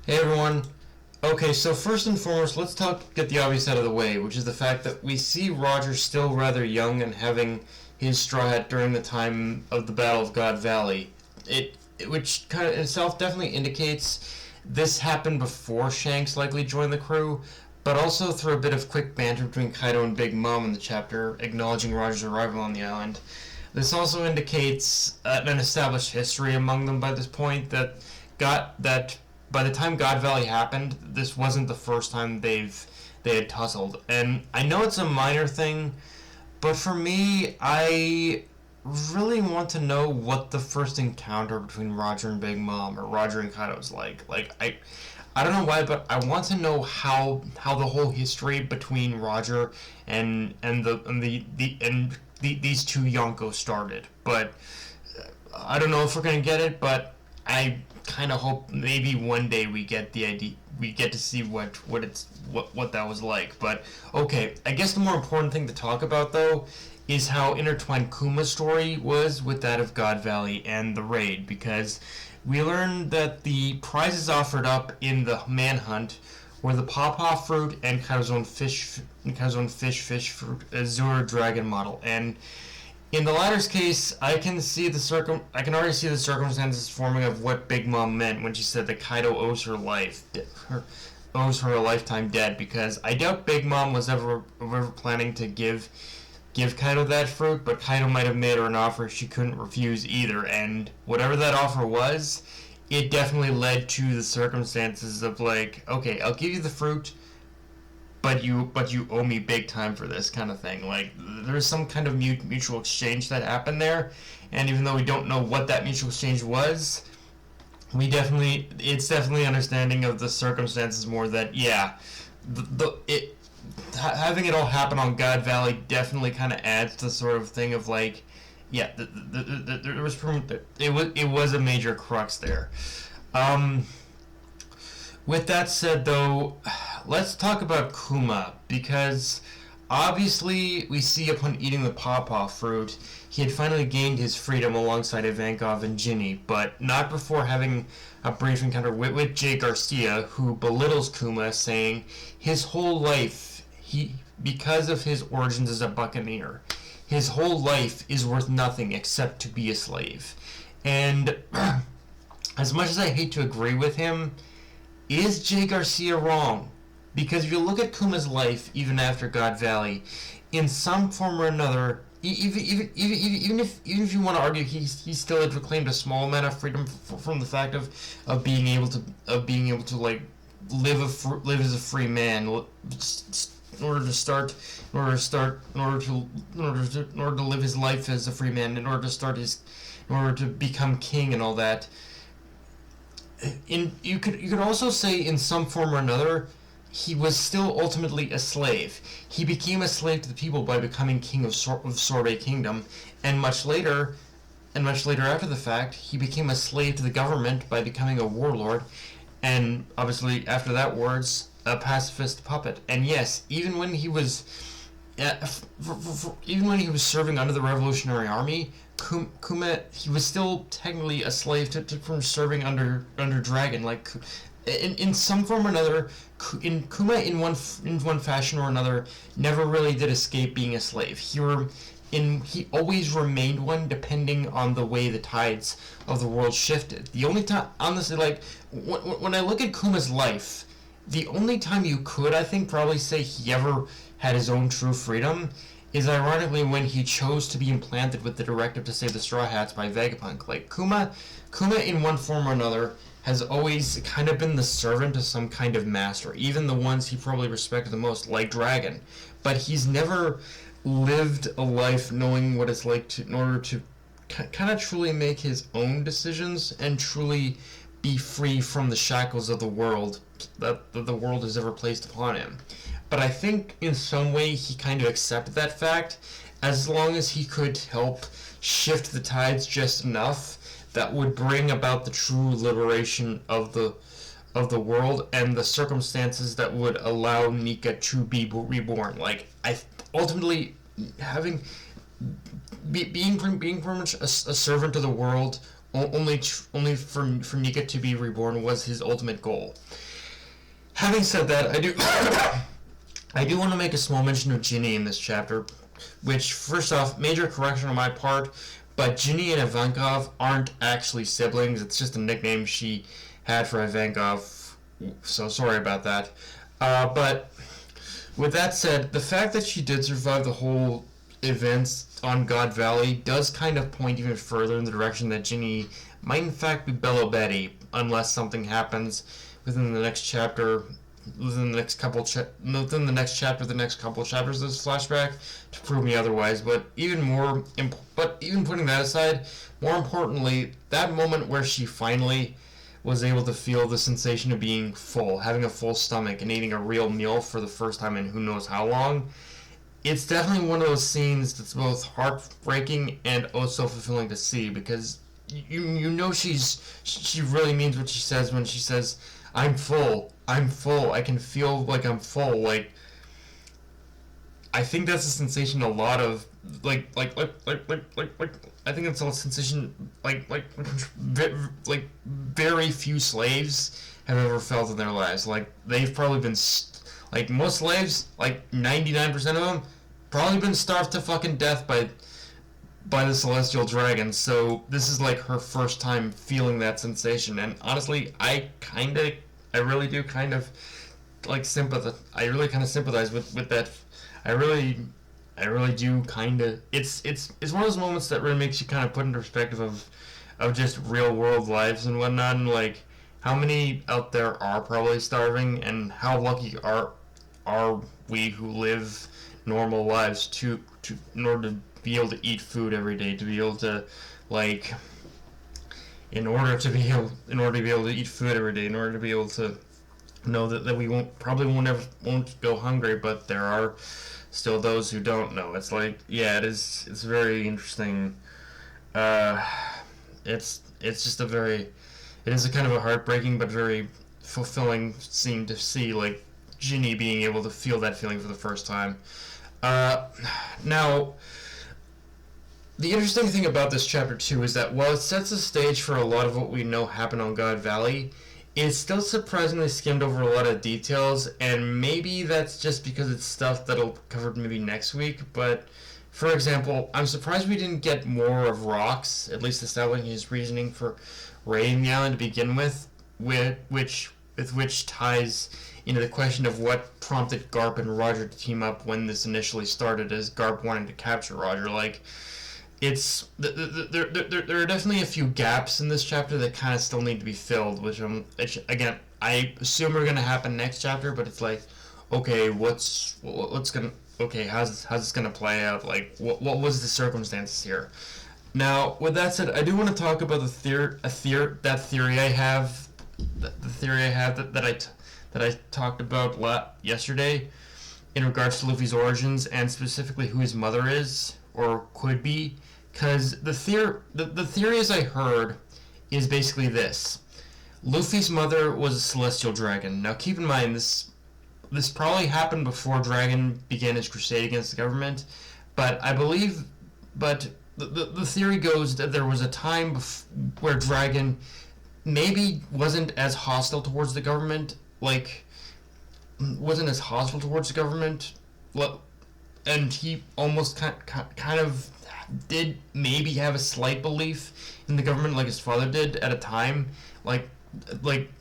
Hey everyone. Okay, so first and foremost, get the obvious out of the way, which is the fact that we see Roger still rather young and having his straw hat during the time of the Battle of God Valley. Which kind of itself definitely indicates this happened before Shanks likely joined the crew, but also through a bit of quick banter between Kaido and Big Mom in the chapter, acknowledging Roger's arrival on the island. This also indicates an established history among them by this point that by the time God Valley happened, this wasn't the first time they had tussled. And I know it's a minor thing, but for me, I really want to know what the first encounter between Roger and Big Mom or Roger and Kaido was like. I don't know why, but I want to know how the whole history between Roger and these two Yonkos started. But I don't know if we're gonna get it, but I kind of hope maybe one day we get the idea, we get to see what that was like. But okay, I guess the more important thing to talk about though is how intertwined Kuma's story was with that of God Valley and the raid, because we learned that the prizes offered up in the manhunt were the pawpaw fruit and Kaido's own fish fruit Azure Dragon model. And in the latter's case, I can already see the circumstances forming of what Big Mom meant when she said that Kaido owes her a lifetime debt, because I doubt Big Mom was ever planning to give Kaido that fruit, but Kaido might have made her an offer she couldn't refuse either, and whatever that offer was, it definitely led to the circumstances of like, okay, I'll give you the fruit, but you owe me big time for this kind of thing. Like there's some kind of mutual exchange that happened there, and even though we don't know what that mutual exchange was, it's definitely understanding of the circumstances more that yeah, having it all happen on God Valley definitely kind of adds to the sort of thing of like yeah, it was a major crux there. Um, with that said, though, let's talk about Kuma, because obviously we see upon eating the pawpaw fruit, he had finally gained his freedom alongside Ivankov and Ginny, but not before having a brief encounter with Jay Garcia, who belittles Kuma, saying his whole life, because of his origins as a buccaneer, his whole life is worth nothing except to be a slave. And as much as I hate to agree with him, is Jay Garcia wrong? Because if you look at Kuma's life, even after God Valley, in some form or another, even if you want to argue he still had reclaimed a small amount of freedom from the fact of being able to like live as a free man in order to live his life as a free man, in order to become king and all that. You could also say in some form or another he was still ultimately a slave. He became a slave to the people by becoming king of Sorbet Kingdom, and much later after the fact, he became a slave to the government by becoming a warlord, and obviously after that words, a pacifist puppet. And yes, even when he was serving under the Revolutionary Army, Kuma, he was still technically a slave from serving under Dragon. Like in some form or another, Kuma in one fashion or another never really did escape being a slave. He always remained one, depending on the way the tides of the world shifted. The only time, honestly, like when I look at Kuma's life, the only time you could, I think, probably say he ever had his own true freedom is ironically when he chose to be implanted with the directive to save the Straw Hats by Vegapunk. Like Kuma in one form or another has always kind of been the servant of some kind of master, even the ones he probably respected the most, like Dragon. But he's never lived a life knowing what it's like in order to kind of truly make his own decisions and truly be free from the shackles of the world that the world has ever placed upon him. But I think in some way he kind of accepted that fact, as long as he could help shift the tides just enough that would bring about the true liberation of the world and the circumstances that would allow Nika to be reborn. Like ultimately having being pretty much a servant of the world only for Nika to be reborn was his ultimate goal. Having said that, I do want to make a small mention of Ginny in this chapter, which, first off, major correction on my part, but Ginny and Ivankov aren't actually siblings. It's just a nickname she had for Ivankov, so sorry about that. But with that said, the fact that she did survive the whole events on God Valley does kind of point even further in the direction that Ginny might in fact be Bello Betty, unless something happens within the next chapter, within the next couple chapters of this flashback to prove me otherwise. But even putting that aside, more importantly, that moment where she finally was able to feel the sensation of being full, having a full stomach, and eating a real meal for the first time in who knows how long. It's definitely one of those scenes that's both heartbreaking and also fulfilling to see, because you know she really means what she says when she says, I'm full, I can feel like I'm full. Like, I think that's a sensation a lot of I think it's a sensation like very few slaves have ever felt in their lives. Like, they've probably been like most slaves, like 99% of them, probably been starved to fucking death by the celestial dragon. So this is like her first time feeling that sensation, and honestly, I really do kind of like sympathize. I really kind of sympathize with that. I really do kind of. It's one of those moments that really makes you kind of put into perspective of just real world lives and whatnot, and like how many out there are probably starving, and how lucky are we who live normal lives to in order to be able to eat food every day, to be able to like in order to be able to eat food every day, in order to be able to know that we won't go hungry, but there are still those who don't know. It's like, yeah, it's very interesting. It's just it is a kind of a heartbreaking but very fulfilling scene to see, like Ginny being able to feel that feeling for the first time. Now, the interesting thing about this chapter 2 is that while it sets the stage for a lot of what we know happened on God Valley, it's still surprisingly skimmed over a lot of details, and maybe that's just because it's stuff that'll cover maybe next week. But for example, I'm surprised we didn't get more of Rox, at least establishing his reasoning for raiding the island to begin with, which ties into the question of what prompted Garp and Roger to team up when this initially started, as Garp wanting to capture Roger. Like, there are definitely a few gaps in this chapter that kind of still need to be filled, which again, I assume are gonna happen next chapter. But it's like, okay, how's this gonna play out? Like, what was the circumstances here? Now, with that said, I do want to talk about the theory I have that I talked about yesterday in regards to Luffy's origins, and specifically who his mother is or could be. Because the theory, as I heard, is basically this: Luffy's mother was a celestial dragon. Now, keep in mind, this probably happened before Dragon began his crusade against the government, but the theory goes that there was a time where Dragon maybe wasn't as hostile towards the government, and he almost kind of did maybe have a slight belief in the government, like his father did at a time, like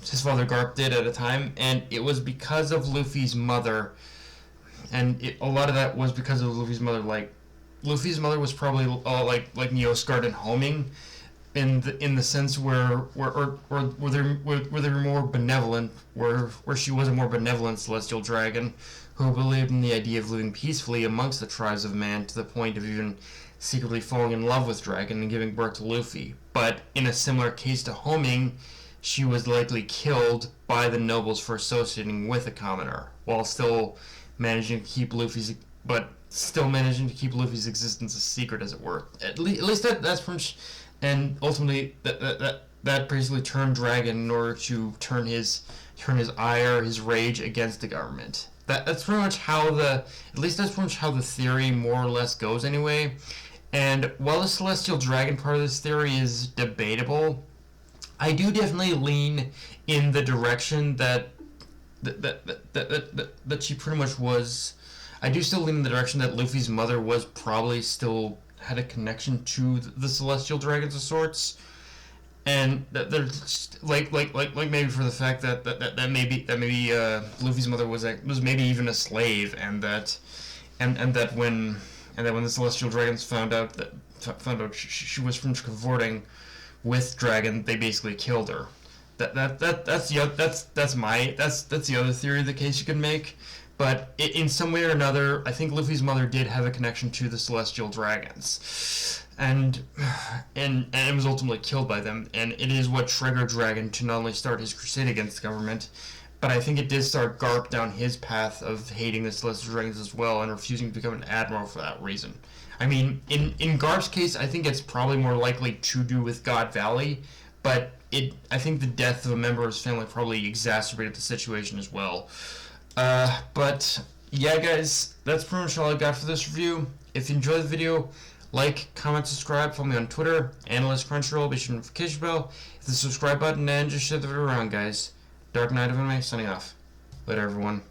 his father Garp did at a time, and it was because of Luffy's mother, and a lot of that was because of Luffy's mother. Like, Luffy's mother was probably like Neoscard and Homing, in the sense where they were more benevolent, where she was a more benevolent celestial dragon who believed in the idea of living peacefully amongst the tribes of man, to the point of even secretly falling in love with Dragon and giving birth to Luffy. But in a similar case to Homing, she was likely killed by the nobles for associating with a commoner, while still managing to keep Luffy's existence a secret, as it were. At least that's from, and ultimately that basically turned Dragon in order to turn his ire, his rage against the government. That's pretty much how the theory more or less goes anyway. And while the celestial dragon part of this theory is debatable, I do definitely lean in the direction that she pretty much was. I do still lean in the direction that Luffy's mother was probably still had a connection to the celestial dragons of sorts, and that there's like maybe for the fact that maybe Luffy's mother was maybe even a slave, and that when the celestial dragons found out she was from cavorting with dragon, they basically killed her. That's the other theory of the case you can make. But in some way or another, I think Luffy's mother did have a connection to the celestial dragons, and was ultimately killed by them. And it is what triggered Dragon to not only start his crusade against the government, but I think it did start Garp down his path of hating the celestial dragons as well and refusing to become an admiral for that reason. I mean, in Garp's case, I think it's probably more likely to do with God Valley, but I think the death of a member of his family probably exacerbated the situation as well. But yeah, guys, that's pretty much all I got for this review. If you enjoyed the video, like, comment, subscribe, follow me on Twitter, Analyst Crunchyroll, be sure to notification bell, hit the subscribe button, and just share the video around, guys. Dark Knight of Anime, signing off. Later, everyone.